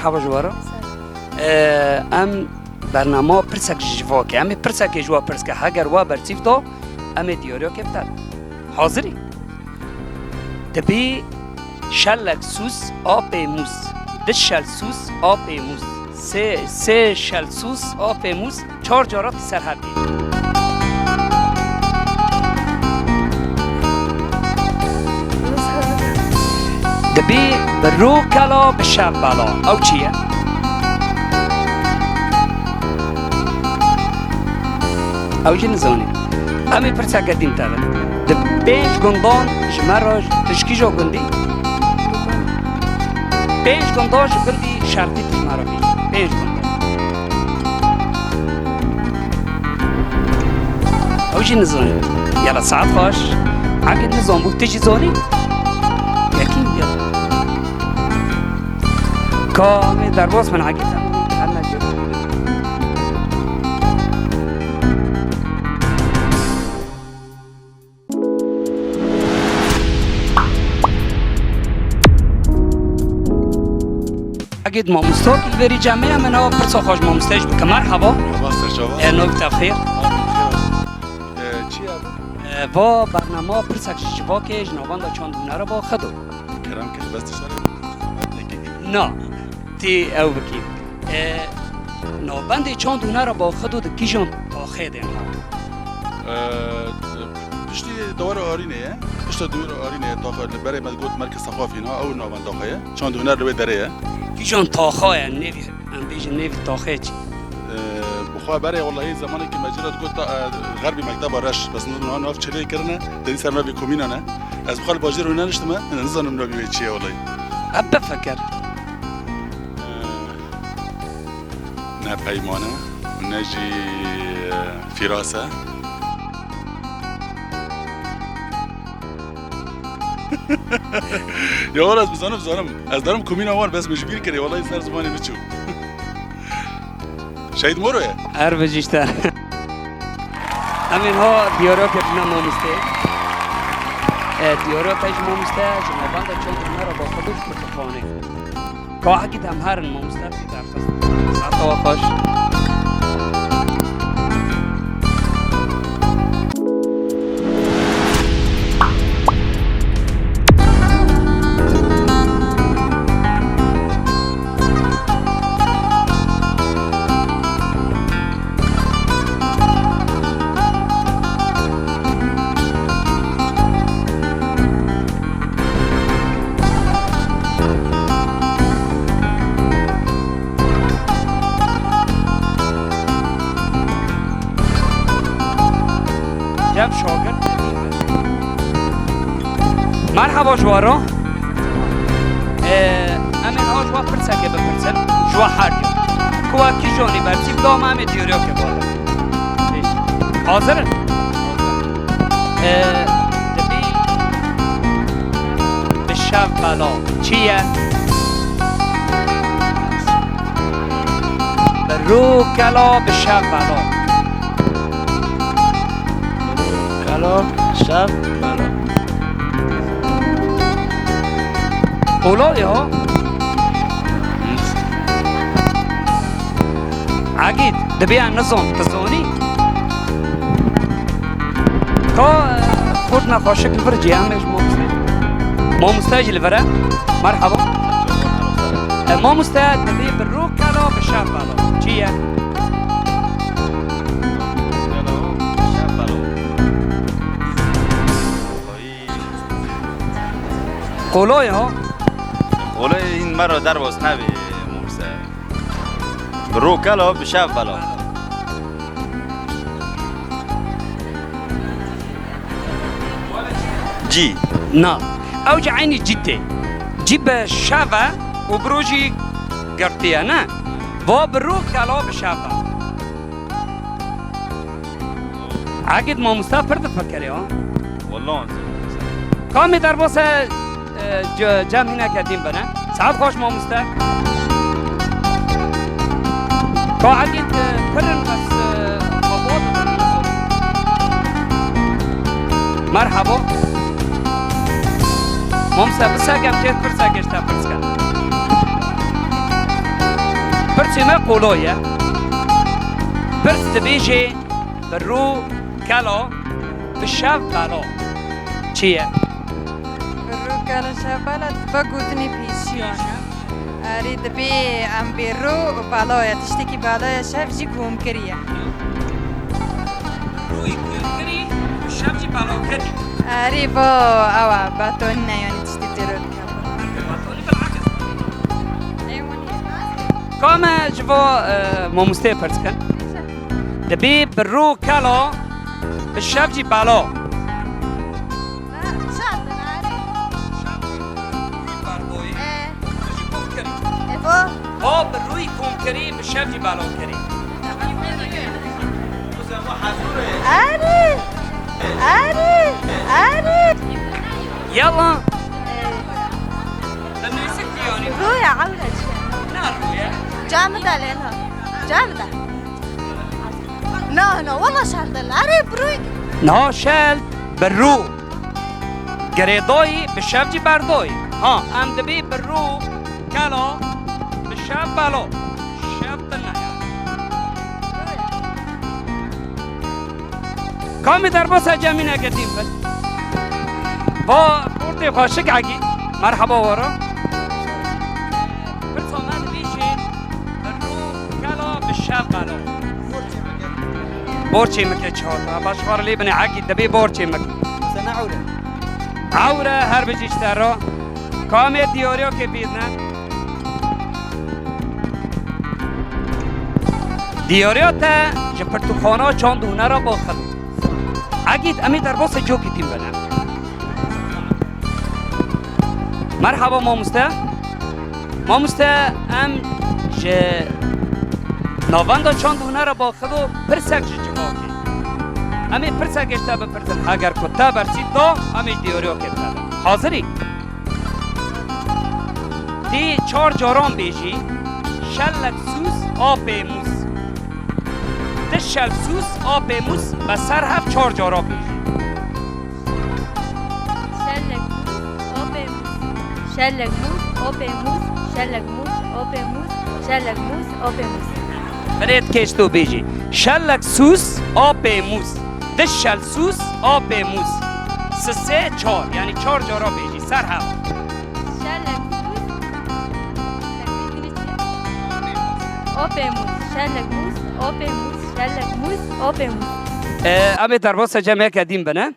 مرحبا جوارا ام برنامه پرسک جوا که امی پرسک جوا پرسک هگر وا برچیف دو امی دیاریو که بتر حاضری دبی شلک سوس آب موس ده شل سوس آب موس سه شل سوس آب موس 4 جارات سر هر دی دبی برو کلا به شب بلا او چیه؟ او چی نزانی؟ امی پرسه قدیم تره ده 5 گندان جمراج تشکی جو گندی 5 گندان جو گندی شرطی تشمارا بی 5 گندان او چی نزانی؟ یلا ساعت خوش اگه نزان بود تشی زانی؟ یکی بیاد کامی در باز من عقیدم عقید ما مستقل بری جمعه من ها پرسا خوش ما مستقل بکن مرحبا نوک تفخیر چی با برنامه پرسک جوا که جنابان دا چند دونه را با خدو کرم که بستی ساره نه تی او بکی نوبند چند دونه را با خدو دا کیجان تا خیده پشتی دور آرینه پشت دور آرینه داخل برای مدگوت مرکز ثقافی نه او نوبند داخله چند دونه رو داره کیجان تا خواه نوی ام بیجن نوی تا خیچ بخواه برای والله زمانی که مجرد گفت غربی مکتب رش بس نه ناف چلی کرنه دنی سر نوی کومینه نه از بخوال باجر رو ننشتم من نزانم نوی چیه والله اب بفکر نه پیمانه نجی فراسه یا والله از بزنم از دارم کومینه وار بس مجبور کردی والله سر زمانی بچو شهید موروه هر وجیشتر همین ها دیارا که بنا مامسته دیارا پیش مامسته جنابان دا چند دونه را با خودش پرتخانه که حقید هم هرن مامسته بی درخواست ساعت ها خوش جب شاگرد مرحبا جوارا امین ها جوا پرسه که بپرسن جوا هر دیو کوا کی جانی برسیب دام همه دیوریا که بالا حاضرن دبی به شب بلا چیه؟ برو کلا به شب بلا کلا شب بلا اولای ها عقید دبی نظام تزانی که خود نخواشک لفر جیامش ما مستاجی لفره مرحبا ما مستاج دبی برو کلا به شب بلا چیه؟ قولای ها قولای این مرا در باز نبی موسه برو کلا به شب بلا جی نه اوج عینی جیته جیب شبه و بروجی گرتیه نه و برو کلا به شب عقید ما مستفر فکری ها والله کامی در باسه جمعی نکردیم بنا ساعت خوش ما مسته که عقید پرن بس خوابات مرحبا ممسا بساقم که پرسا گشتا پرسکن برسي ما قولويا برس دبيجي برو كالو بالشاف بالو چیه؟ برو کالا شابالا بگوتنی پیشیون آری دبی ام بیرو بالای تشتکی بالای شف جی کوم کریه روی کری بالشاف جی بالو کری آری با اوا باتون نیانی تشتی تیرو كما جوا مومستي برسكن دبي برو كالو بالشافجي بالو هو بالروي كون كريم بالشافجي بالو كريم آری يلا لما يسكتيوني رویا عوض نار رويا جامدة ليلها جامدة لا والله شغل أري بروي نها شال برو قريضوي بالشافجي باردوي ها ام دبي برو كالو بالشاف بالو شاف بالنهاية كامي دربوسة جامينا قديم بس بورتي خاشق عقي مرحبا ورا برسو ما دبيشي برو كالو بالشاف بالو بورچی مکه چهارتا باشوار لی بنی عقی دبی بورچی مک سنة عوره هر بجیش ترا کامی دیوریو که بیدنه دیوریو تا جه پرتوخانا چاندونه را با خلو عقید امی در باس جو کتیم بنم مرحبا مامسته ام جه نواندا چاندونه را با خلو پرسک جه جواکی امی پرسک اشتا بپرسن اگر کتا برسی تو امی دیوریو که بتدم حاضری؟ دی 4 جاران بیجی شلک سوس آب موس دشل سوس آب موس بسر هفت 4 جاران بیجی شلك موس أوبي موس شلك موس أوبي موس شلك موس أوبي موس بريد كيشتو بيجي شلك سوس آب موس دشل سوس آب موس سه 4 يعني 4 جاران بیجی سر هفت شلك أوبي موس شلك موس أوبي موس شلك موس أوبي موس أبي دربوسة جمعك قديم بنا